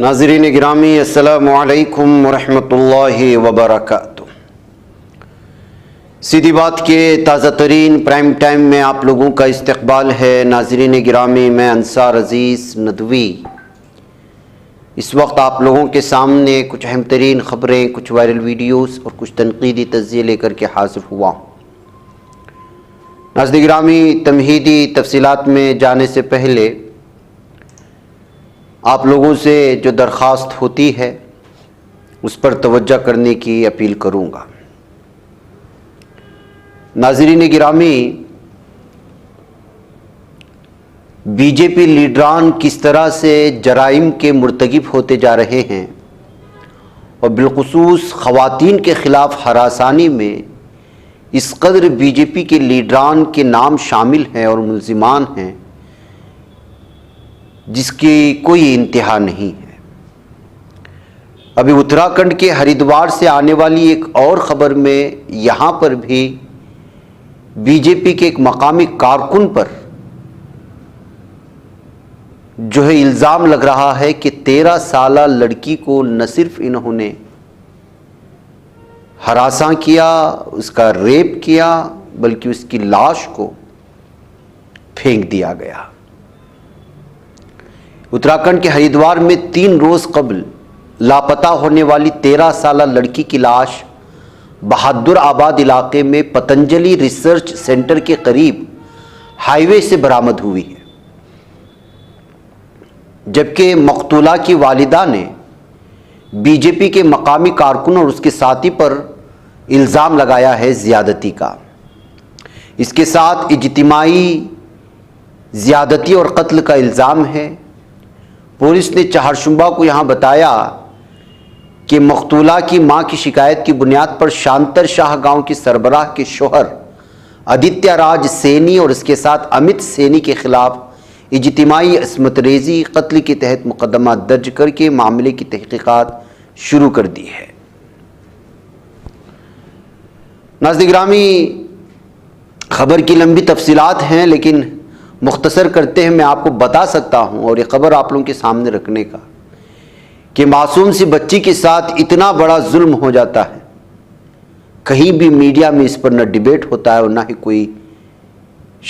ناظرین گرامی، السلام علیکم ورحمۃ اللہ وبرکاتہ۔ سیدھی بات کے تازہ ترین پرائم ٹائم میں آپ لوگوں کا استقبال ہے۔ ناظرین گرامی، میں انصار عزیز ندوی اس وقت آپ لوگوں کے سامنے کچھ اہم ترین خبریں، کچھ وائرل ویڈیوز اور کچھ تنقیدی تجزیے لے کر کے حاضر ہوا ہوں۔ ناظرین گرامی، تمہیدی تفصیلات میں جانے سے پہلے آپ لوگوں سے جو درخواست ہوتی ہے اس پر توجہ کرنے کی اپیل کروں گا۔ ناظرین گرامی، بی جے پی لیڈران کس طرح سے جرائم کے مرتکب ہوتے جا رہے ہیں اور بالخصوص خواتین کے خلاف ہراسانی میں اس قدر بی جے پی کے لیڈران کے نام شامل ہیں اور ملزمان ہیں جس کی کوئی انتہا نہیں ہے۔ ابھی اتراکھنڈ کے ہریدوار سے آنے والی ایک اور خبر میں یہاں پر بھی بی جے پی کے ایک مقامی کارکن پر جو ہے الزام لگ رہا ہے کہ 13 سالہ لڑکی کو نہ صرف انہوں نے ہراساں کیا، اس کا ریپ کیا، بلکہ اس کی لاش کو پھینک دیا گیا۔ اتراکھنڈ کے ہریدوار میں 3 روز قبل لاپتہ ہونے والی 13 سالہ لڑکی کی لاش بہادر آباد علاقے میں پتنجلی ریسرچ سینٹر کے قریب ہائی وے سے برآمد ہوئی ہے، جبکہ مقتولہ کی والدہ نے بی جے پی کے مقامی کارکن اور اس کے ساتھی پر الزام لگایا ہے زیادتی کا۔ اس کے ساتھ اجتماعی زیادتی اور قتل کا الزام ہے۔ پولیس نے چہارشنبہ کو یہاں بتایا کہ مقتولہ کی ماں کی شکایت کی بنیاد پر شانتر شاہ گاؤں کے سربراہ کے شوہر آدتیہ راج سینی اور اس کے ساتھ امت سینی کے خلاف اجتماعی عصمت ریزی قتل کے تحت مقدمہ درج کر کے معاملے کی تحقیقات شروع کر دی ہے۔ ناظرین گرامی، خبر کی لمبی تفصیلات ہیں لیکن مختصر کرتے ہیں میں آپ کو بتا سکتا ہوں، اور یہ خبر آپ لوگوں کے سامنے رکھنے کا، کہ معصوم سی بچی کے ساتھ اتنا بڑا ظلم ہو جاتا ہے، کہیں بھی میڈیا میں اس پر نہ ڈیبیٹ ہوتا ہے اور نہ ہی کوئی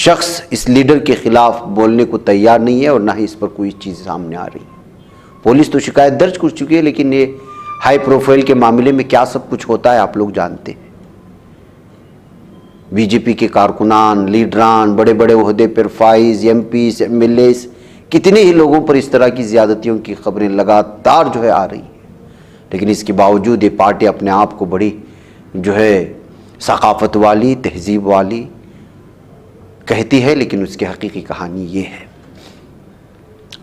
شخص اس لیڈر کے خلاف بولنے کو تیار نہیں ہے اور نہ ہی اس پر کوئی چیز سامنے آ رہی ہے۔ پولیس تو شکایت درج کر چکی ہے، لیکن یہ ہائی پروفائل کے معاملے میں کیا سب کچھ ہوتا ہے آپ لوگ جانتے ہیں۔ بی جے پی کے کارکنان، لیڈران، بڑے بڑے عہدے پر فائز، M Ps, M L As, کتنے ہی لوگوں پر اس طرح کی زیادتیوں کی خبریں لگاتار جو ہے آ رہی ہیں، لیکن اس کے باوجود یہ پارٹی اپنے آپ کو بڑی جو ہے ثقافت والی، تہذیب والی کہتی ہے، لیکن اس کی حقیقی کہانی یہ ہے۔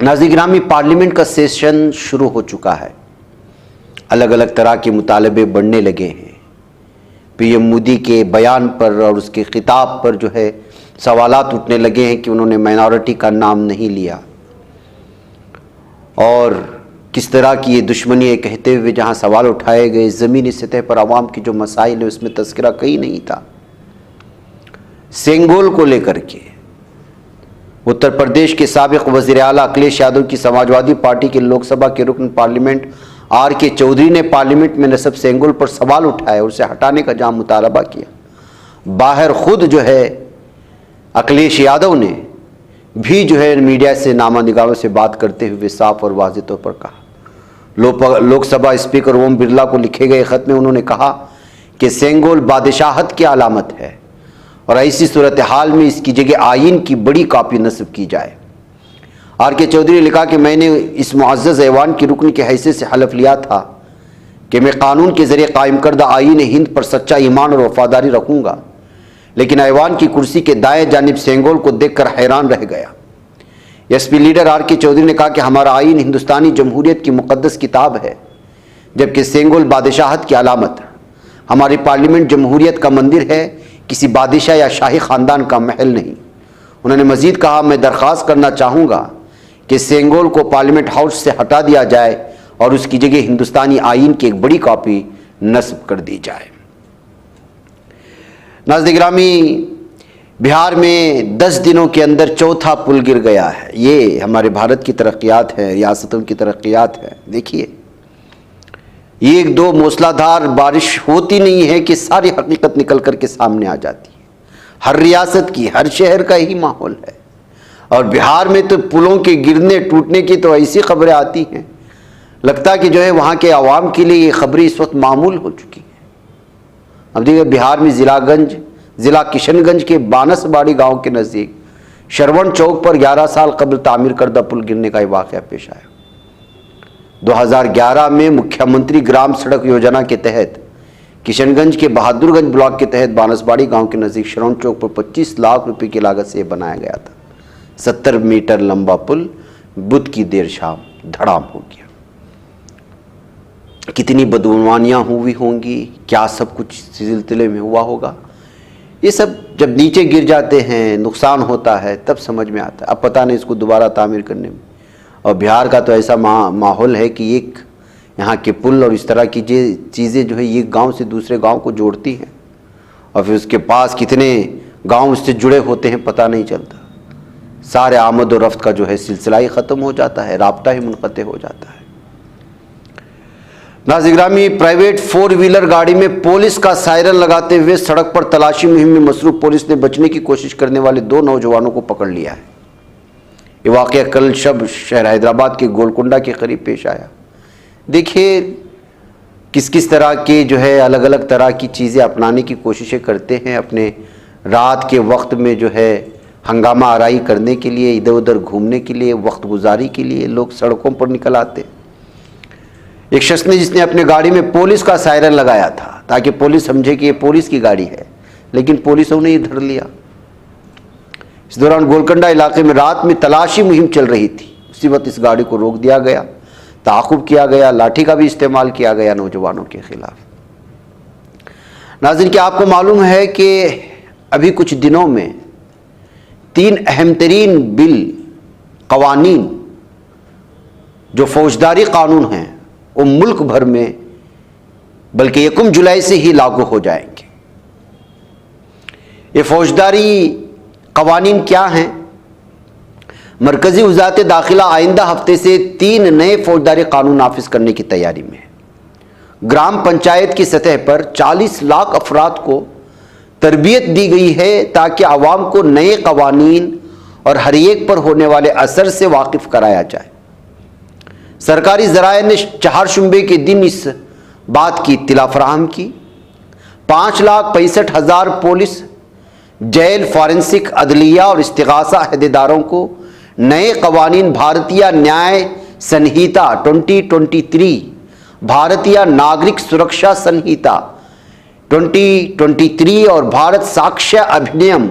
ناظرین گرامی، پارلیمنٹ کا سیشن شروع ہو چکا ہے، الگ الگ طرح کے مطالبے بڑھنے لگے ہیں۔ پی ایم مودی کے بیان پر اور اس کے خطاب پر جو ہے سوالات اٹھنے لگے ہیں کہ انہوں نے مائنورٹی کا نام نہیں لیا، اور کس طرح کی یہ دشمنی ہے کہتے ہوئے جہاں سوال اٹھائے گئے، زمینی سطح پر عوام کی جو مسائل ہیں اس میں تذکرہ کہیں نہیں تھا۔ سینگول کو لے کر کے اتر پردیش کے سابق وزیر اعلیٰ اکھلیش یادو کی سماجوادی پارٹی کے لوک سبھا کے رکن پارلیمنٹ آر کے چودھری نے پارلیمنٹ میں نصب سینگول پر سوال اٹھائے اور اسے ہٹانے کا جام مطالبہ کیا۔ باہر خود جو ہے اکھلیش یادو نے بھی جو ہے میڈیا سے نامہ نگاروں سے بات کرتے ہوئے صاف اور واضح طور پر کہا۔ لوک سبھا اسپیکر اوم برلا کو لکھے گئے خط میں انہوں نے کہا کہ سینگول بادشاہت کی علامت ہے اور ایسی صورتحال میں اس کی جگہ آئین کی بڑی کاپی نصب کی جائے۔ آر کے چودھری نے لکھا کہ میں نے اس معزز ایوان کی رکن کی حیثیت سے حلف لیا تھا کہ میں قانون کے ذریعے قائم کردہ آئین ہند پر سچا ایمان اور وفاداری رکھوں گا، لیکن ایوان کی کرسی کے دائیں جانب سینگول کو دیکھ کر حیران رہ گیا۔ ایس پی لیڈر آر کے چودھری نے کہا کہ ہمارا آئین ہندوستانی جمہوریت کی مقدس کتاب ہے، جبکہ سینگول بادشاہت کی علامت ہے۔ ہماری پارلیمنٹ جمہوریت کا مندر ہے، کسی بادشاہ یا شاہی خاندان کا محل نہیں۔ انہوں نے مزید کہا، میں درخواست کرنا چاہوں گا کہ سینگول کو پارلیمنٹ ہاؤس سے ہٹا دیا جائے اور اس کی جگہ ہندوستانی آئین کی ایک بڑی کاپی نصب کر دی جائے۔ ناظرین گرامی، بہار میں 10 دنوں کے اندر چوتھا پل گر گیا ہے. یہ ہمارے بھارت کی ترقیات ہیں, ریاستوں کی ترقیات ہیں. دیکھیے, ایک دو موسلا دھار بارش ہوتی نہیں ہے کہ ساری حقیقت نکل کر کے سامنے آ جاتی ہے. ہر ریاست کی, ہر شہر کا ہی ماحول ہے. اور بہار میں تو پلوں کے گرنے ٹوٹنے کی تو ایسی خبریں آتی ہیں, لگتا ہے کہ جو ہے وہاں کے عوام کے لیے یہ خبریں اس وقت معمول ہو چکی ہیں. اب دیکھیں, بہار میں ضلع کشن گنج کے بانس باڑی گاؤں کے نزدیک شرون چوک پر 11 سال قبل تعمیر کردہ پل گرنے کا یہ واقعہ پیش آیا. 2011 میں مکھیہ منتری گرام سڑک یوجنا کے تحت کشن گنج کے بہادر گنج بلاک کے تحت بانس باڑی گاؤں کے نزدیک شرون چوک پر 25 لاکھ روپے کی لاگت سے یہ بنایا گیا تھا. 70 میٹر لمبا پل بدھ کی دیر شام دھڑام ہو گیا. کتنی بدعنوانیاں ہوئی ہوں گی, کیا سب کچھ سلسلے میں ہوا ہوگا. یہ سب جب نیچے گر جاتے ہیں, نقصان ہوتا ہے, تب سمجھ میں آتا ہے. اب پتہ نہیں اس کو دوبارہ تعمیر کرنے میں. اور بہار کا تو ایسا ماحول ہے کہ ایک یہاں کے پل اور اس طرح کی چیزیں جو ہے یہ گاؤں سے دوسرے گاؤں کو جوڑتی ہیں, اور پھر اس کے پاس کتنے گاؤں اس سے جڑے ہوتے ہیں پتہ نہیں چلتا. سارے آمد و رفت کا جو ہے سلسلہ ہی ختم ہو جاتا ہے, رابطہ ہی منقطع ہو جاتا ہے. ناظرین گرامی, پرائیویٹ 4 ویلر گاڑی میں پولیس کا سائرن لگاتے ہوئے سڑک پر تلاشی مہم میں مصروف پولیس نے بچنے کی کوشش کرنے والے 2 نوجوانوں کو پکڑ لیا ہے. یہ واقعہ کل شب شہر حیدرآباد کے گولکنڈا کے قریب پیش آیا. دیکھیے کس طرح کے جو ہے الگ الگ طرح کی چیزیں اپنانے کی کوششیں کرتے ہیں. اپنے رات کے وقت میں جو ہے ہنگامہ آرائی کرنے کے لیے, ادھر ادھر گھومنے کے لیے, وقت گزاری کے لیے لوگ سڑکوں پر نکل آتے. ایک شخص نے جس نے اپنے گاڑی میں پولیس کا سائرن لگایا تھا تاکہ پولیس سمجھے کہ یہ پولیس کی گاڑی ہے, لیکن پولیسوں نے یہ دھر لیا. اس دوران گولکنڈا علاقے میں رات میں تلاشی مہم چل رہی تھی. اسی وقت اس گاڑی کو روک دیا گیا, تعاقب کیا گیا, لاٹھی کا بھی استعمال کیا گیا نوجوانوں کے خلاف. ناظرین, کیا آپ کو معلوم ہے کہ ابھی کچھ دنوں میں 3 اہم ترین بل, قوانین جو فوجداری قانون ہیں وہ ملک بھر میں بلکہ 1 جولائی سے ہی لاگو ہو جائیں گے. یہ فوجداری قوانین کیا ہیں؟ مرکزی وزارت داخلہ آئندہ ہفتے سے 3 نئے فوجداری قانون نافذ کرنے کی تیاری میں ہے. گرام پنچایت کی سطح پر 40 لاکھ افراد کو تربیت دی گئی ہے تاکہ عوام کو نئے قوانین اور ہر ایک پر ہونے والے اثر سے واقف کرایا جائے. سرکاری ذرائع نے 4 شنبے کے دن اس بات کی اطلاع فراہم کی. 5,65,000 پولیس, جیل, فارنسک, عدلیہ اور استغاثہ عہدیداروں کو نئے قوانین بھارتیہ نیائے سنہیتا 2023, بھارتیہ ناگرک سرکشا سنہیتا 2023 اور بھارت ساکشیہ ادھینیم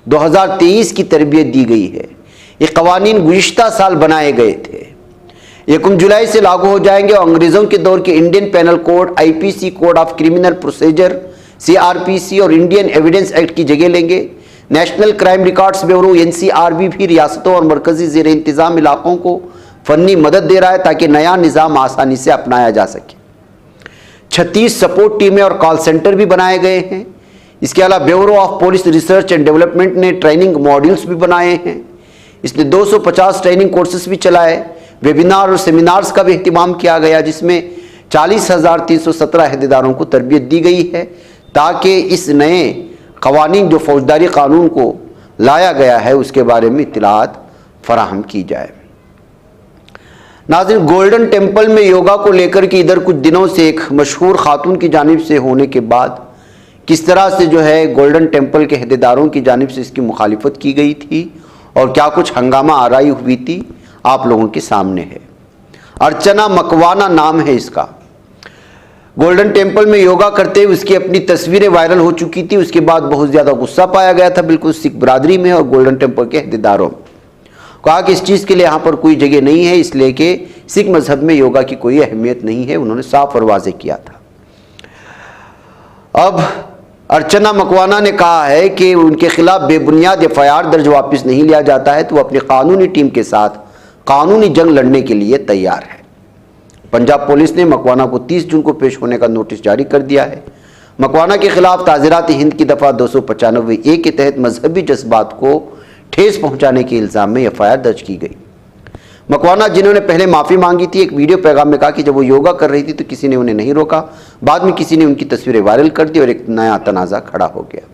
2023 کی تربیت دی گئی ہے. یہ قوانین گزشتہ سال بنائے گئے تھے. 1 جولائی سے لاگو ہو جائیں گے اور انگریزوں کے دور کے Indian penal code, IPC code of criminal procedure, CRPC اور انڈین ایویڈنس ایکٹ کی جگہ لیں گے. National crime records bureau NCRB بھی ریاستوں اور مرکزی زیر انتظام علاقوں کو فنی مدد دے رہا ہے تاکہ نیا نظام آسانی سے اپنایا جا سکے. 36 سپورٹ ٹیمیں اور کال سینٹر بھی بنائے گئے ہیں. اس کے علاوہ bureau of police research and development نے ٹریننگ ماڈیولز بھی بنائے ہیں. اس نے 250 ٹریننگ کورسز بھی چلائے. ویبینار اور سیمینارز کا بھی اہتمام کیا گیا جس میں 40,317 عہدیداروں کو تربیت دی گئی ہے تاکہ اس نئے قوانین جو فوجداری قانون کو لایا گیا ہے اس کے بارے میں اطلاعات فراہم کی جائے. ناظرین, گولڈن ٹیمپل میں یوگا کو لے کر کے ادھر کچھ دنوں سے ایک مشہور خاتون کی جانب سے ہونے کے بعد کس طرح سے جو ہے گولڈن ٹیمپل کے عہدیداروں کی جانب سے اس کی مخالفت کی گئی تھی اور کیا کچھ ہنگامہ آرائی ہوئی تھی, آپ لوگوں کے سامنے ہے. ارچنا مکوانا نام ہے اس کا. گولڈن ٹیمپل میں یوگا کرتے ہوئے اس کی اپنی تصویریں وائرل ہو چکی تھی. اس کے بعد بہت زیادہ غصہ پایا گیا تھا بالکل سکھ برادری میں اور گولڈن ٹیمپل کے عہدیداروں میں. کہا کہ اس چیز کے لیے یہاں پر کوئی جگہ نہیں ہے, اس لیے کہ سکھ مذہب میں یوگا کی کوئی اہمیت نہیں ہے. انہوں نے صاف اور واضح کیا تھا. اب ارچنا مکوانا نے کہا ہے کہ ان کے خلاف بے بنیاد FIR درج واپس نہیں لیا جاتا ہے تو وہ اپنی قانونی ٹیم کے ساتھ قانونی جنگ لڑنے کے لیے تیار ہے. پنجاب پولیس نے مکوانا کو 30 جون کو پیش ہونے کا نوٹس جاری کر دیا ہے. مکوانا کے خلاف تعزیرات ہند کی دفعہ 295(a) کے تحت مذہبی جذبات کو ٹھیس پہنچانے کے الزام میں FIR درج کی گئی۔ مکوانا، جنہوں نے پہلے معافی مانگی تھی، ایک ویڈیو پیغام میں کہا کہ جب وہ یوگا کر رہی تھی تو کسی نے انہیں نہیں روکا، بعد میں کسی نے ان کی تصویریں وائرل کر دی اور ایک نیا تنازع کھڑا ہو گیا۔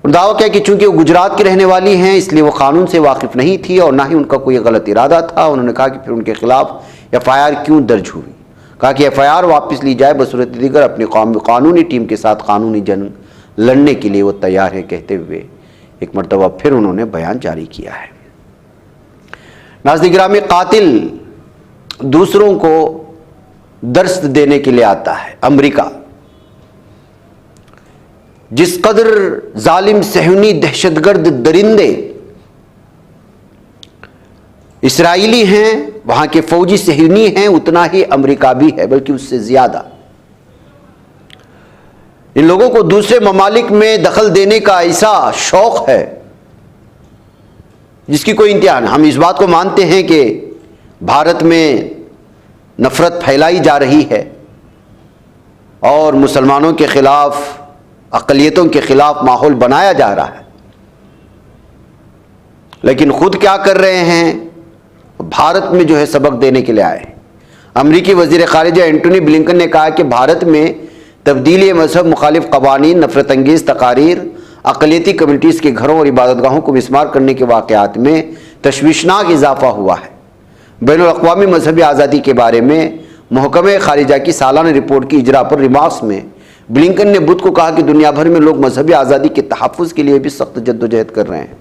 دعویٰ کیا کہ چونکہ وہ گجرات کی رہنے والی ہیں اس لیے وہ قانون سے واقف نہیں تھی اور نہ ہی ان کا کوئی غلط ارادہ تھا۔ انہوں نے کہا کہ پھر ان کے خلاف FIR کیوں درج ہوئی؟ کہا کہ FIR واپس لی جائے، بصورت دیگر اپنی قانونی ٹیم کے ساتھ قانونی جنگ لڑنے کے لیے وہ تیار ہے، کہتے ہوئے ایک مرتبہ پھر انہوں نے بیان جاری کیا ہے۔ ناظرین گرامی، قاتل دوسروں کو درس دینے کے لیے آتا ہے۔ امریکہ جس قدر ظالم صہیونی دہشت گرد درندے اسرائیلی ہیں، وہاں کے فوجی صہیونی ہیں، اتنا ہی امریکہ بھی ہے، بلکہ اس سے زیادہ۔ ان لوگوں کو دوسرے ممالک میں دخل دینے کا ایسا شوق ہے جس کی کوئی انتہا نہیں۔ ہم اس بات کو مانتے ہیں کہ بھارت میں نفرت پھیلائی جا رہی ہے اور مسلمانوں کے خلاف، اقلیتوں کے خلاف ماحول بنایا جا رہا ہے، لیکن خود کیا کر رہے ہیں؟ بھارت میں جو ہے سبق دینے کے لیے آئے ہیں۔ امریکی وزیر خارجہ اینٹونی بلنکن نے کہا کہ بھارت میں تبدیلی مذہب مخالف قوانین، نفرت انگیز تقاریر، اقلیتی کمیونٹیز کے گھروں اور عبادت گاہوں کو مسمار کرنے کے واقعات میں تشویشناک اضافہ ہوا ہے۔ بین الاقوامی مذہبی آزادی کے بارے میں محکمہ خارجہ کی سالانہ رپورٹ کی اجرا پر ریمارکس میں بلنکن نے بدھ کو کہا کہ دنیا بھر میں لوگ مذہبی آزادی کے تحفظ کے لیے بھی سخت جدوجہد کر رہے ہیں۔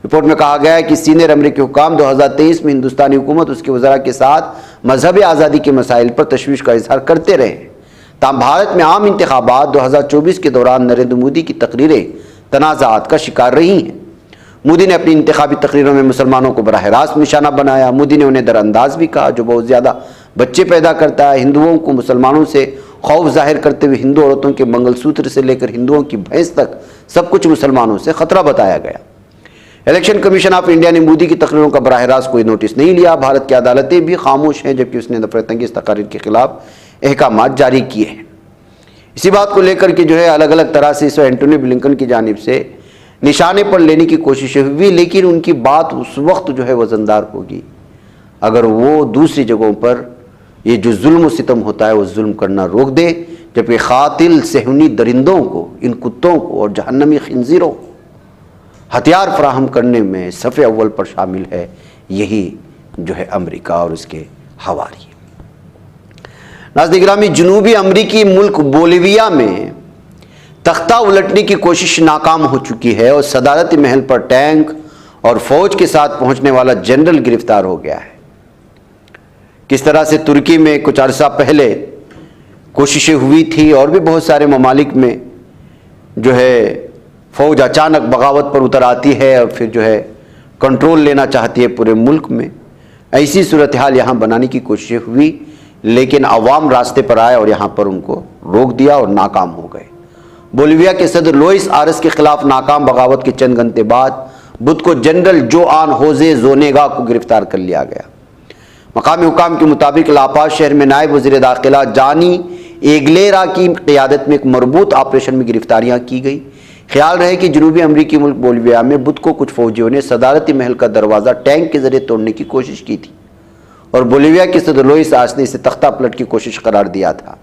رپورٹ میں کہا گیا ہے کہ سینئر امریکی حکام 2023 میں ہندوستانی حکومت اس کے وزراء کے ساتھ مذہبی آزادی کے مسائل پر تشویش کا اظہار کرتے رہے ہیں۔ تاہم بھارت میں عام انتخابات 2024 کے دوران نریندر مودی کی تقریریں تنازعات کا شکار رہی ہیں۔ مودی نے اپنی انتخابی تقریروں میں مسلمانوں کو براہ راست نشانہ بنایا۔ مودی نے انہیں در انداز بھی کہا، جو بہت زیادہ بچے پیدا کرتا ہے۔ ہندوؤں کو مسلمانوں سے خوف ظاہر کرتے ہوئے ہندو عورتوں کے منگل سوتر سے لے کر ہندوؤں کی بھینس تک سب کچھ مسلمانوں سے خطرہ بتایا گیا۔ الیکشن کمیشن آف انڈیا نے مودی کی تقریروں کا براہ راست کوئی نوٹس نہیں لیا۔ بھارت کی عدالتیں بھی خاموش ہیں، جبکہ اس نے نفرت انگیز تقاریر کے خلاف احکامات جاری کیے ہیں۔ اسی بات کو لے کر کے جو ہے الگ الگ طرح سے اس اینٹونی بلنکن کی جانب سے نشانے پر لینے کی کوششیں ہوئی، لیکن ان کی بات اس وقت جو ہے وزندار ہوگی اگر وہ دوسری جگہوں پر یہ جو ظلم و ستم ہوتا ہے وہ ظلم کرنا روک دے، جبکہ قاتل صہیونی درندوں کو، ان کتوں کو اور جہنمی خنزیروں کو ہتھیار فراہم کرنے میں صف اول پر شامل ہے یہی جو ہے امریکہ اور اس کے حوالی۔ ناظرین گرامی، جنوبی امریکی ملک بولیویا میں تختہ الٹنے کی کوشش ناکام ہو چکی ہے اور صدارتی محل پر ٹینک اور فوج کے ساتھ پہنچنے والا جنرل گرفتار ہو گیا ہے۔ کس طرح سے ترکی میں کچھ عرصہ پہلے کوششیں ہوئی تھی اور بھی بہت سارے ممالک میں جو ہے فوج اچانک بغاوت پر اتر آتی ہے اور پھر جو ہے کنٹرول لینا چاہتی ہے پورے ملک میں، ایسی صورتحال یہاں بنانے کی کوششیں ہوئی، لیکن عوام راستے پر آئے اور یہاں پر ان کو روک دیا اور ناکام ہو گئے۔ بولیویا کے صدر لوئس آرس کے خلاف ناکام بغاوت کے چند گھنٹے بعد بدھ کو جنرل جوان ہوزے زونیگا کو گرفتار کر لیا گیا۔ مقامی حکام کے مطابق لاپاز شہر میں نائب وزیر داخلہ جانی ایگلیرا کی قیادت میں ایک مربوط آپریشن میں گرفتاریاں کی گئی۔ خیال رہے کہ جنوبی امریکی ملک بولیویا میں بدھ کو کچھ فوجیوں نے صدارتی محل کا دروازہ ٹینک کے ذریعے توڑنے کی کوشش کی تھی اور بولیویا کے صدر لوئس آرس نے اسے تختہ پلٹ کی کوشش قرار دیا تھا۔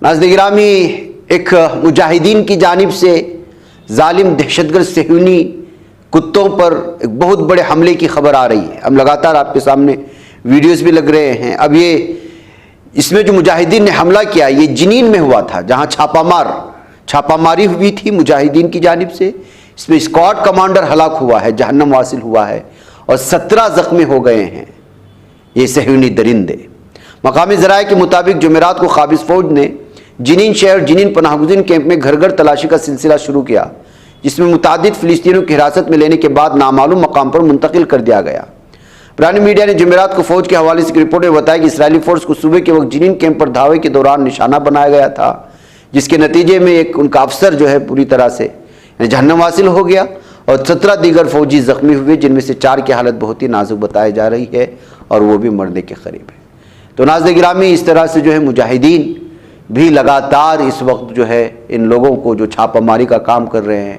ناظرین گرامی، ایک مجاہدین کی جانب سے ظالم دہشت گرد صہیونی کتوں پر ایک بہت بڑے حملے کی خبر آ رہی ہے۔ ہم لگاتار آپ کے سامنے ویڈیوز بھی لگ رہے ہیں۔ اب یہ اس میں جو مجاہدین نے حملہ کیا یہ جنین میں ہوا تھا، جہاں چھاپاماری ہوئی تھی مجاہدین کی جانب سے۔ اس میں اسکواڈ کمانڈر ہلاک ہوا ہے، جہنم واصل ہوا ہے، اور 17 زخمی ہو گئے ہیں یہ صہیونی درندے۔ مقامی ذرائع کے مطابق جمعرات کو قابض فوج نے جنین شہر جنین پناہ گزین کیمپ میں گھر گھر تلاشی کا سلسلہ شروع کیا، جس میں متعدد فلسطینیوں کی حراست میں لینے کے بعد نامعلوم مقام پر منتقل کر دیا گیا۔ برانی میڈیا نے جمعرات کو فوج کے حوالے سے رپورٹ میں بتایا کہ اسرائیلی فورس کو صبح کے وقت جنین کیمپ پر دھاوے کے دوران نشانہ بنایا گیا تھا، جس کے نتیجے میں ان کا افسر جو ہے پوری طرح سے جہنم واصل ہو گیا، اور 17 دیگر فوجی زخمی ہوئے، جن میں سے 4 کی حالت بہت ہی نازک بتائی جا رہی ہے اور وہ بھی مرنے کے قریب ہے۔ تو ناظرین گرامی، اس طرح سے جو ہے مجاہدین بھی لگاتار اس وقت جو ہے ان لوگوں کو جو چھاپہ ماری کا کام کر رہے ہیں،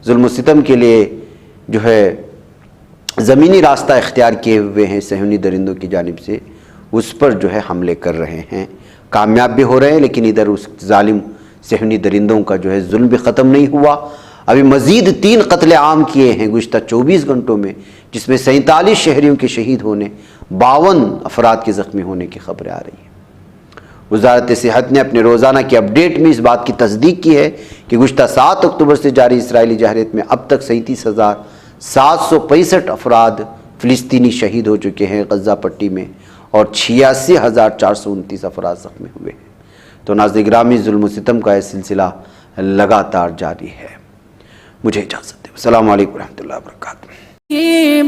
ظلم و ستم کے لیے جو ہے زمینی راستہ اختیار کیے ہوئے ہیں صہیونی درندوں کی جانب سے، اس پر جو ہے حملے کر رہے ہیں، کامیاب بھی ہو رہے ہیں، لیکن ادھر اس ظالم صہیونی درندوں کا جو ہے ظلم بھی ختم نہیں ہوا۔ ابھی مزید 3 قتل عام کیے ہیں گزشتہ 24 گھنٹوں میں، جس میں 47 شہریوں کے شہید ہونے، 52 افراد کے زخمی ہونے کی خبریں آ رہی ہیں۔ وزارت صحت نے اپنے روزانہ کی اپڈیٹ میں اس بات کی تصدیق کی ہے کہ گزشتہ 7 اکتوبر سے جاری اسرائیلی جارحیت میں اب تک 37,765 افراد فلسطینی شہید ہو چکے ہیں غزہ پٹی میں، اور 86,429 افراد زخمی ہوئے ہیں۔ تو ناظرین گرامی، ظلم و ستم کا یہ سلسلہ لگاتار جاری ہے۔ مجھے اجازت دیں۔ السلام علیکم ورحمۃ اللہ وبرکاتہ۔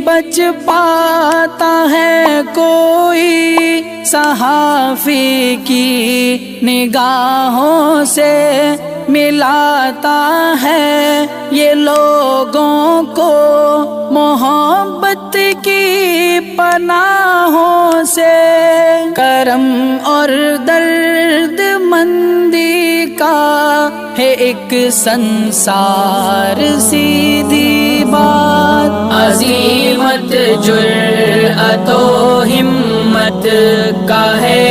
بچ پاتا ہے کوئی صحافی کی نگاہوں سے، ملاتا ہے یہ لوگوں کو محبت کی پناہوں سے، کرم اور درد مندی کا ہے ایک سنسار، سیدھی بات عظیمت جرأت و ہمت کا ہے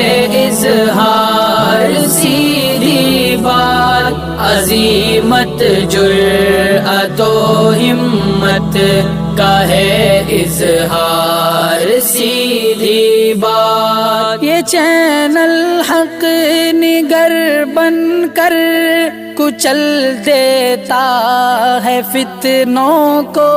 اظہار، سیدھی بات عظیمت جرأت و ہمت کا ہے اظہار، سیدھی بات۔ یہ چینل حق نگر بن کر کچل دیتا ہے فتنوں کو۔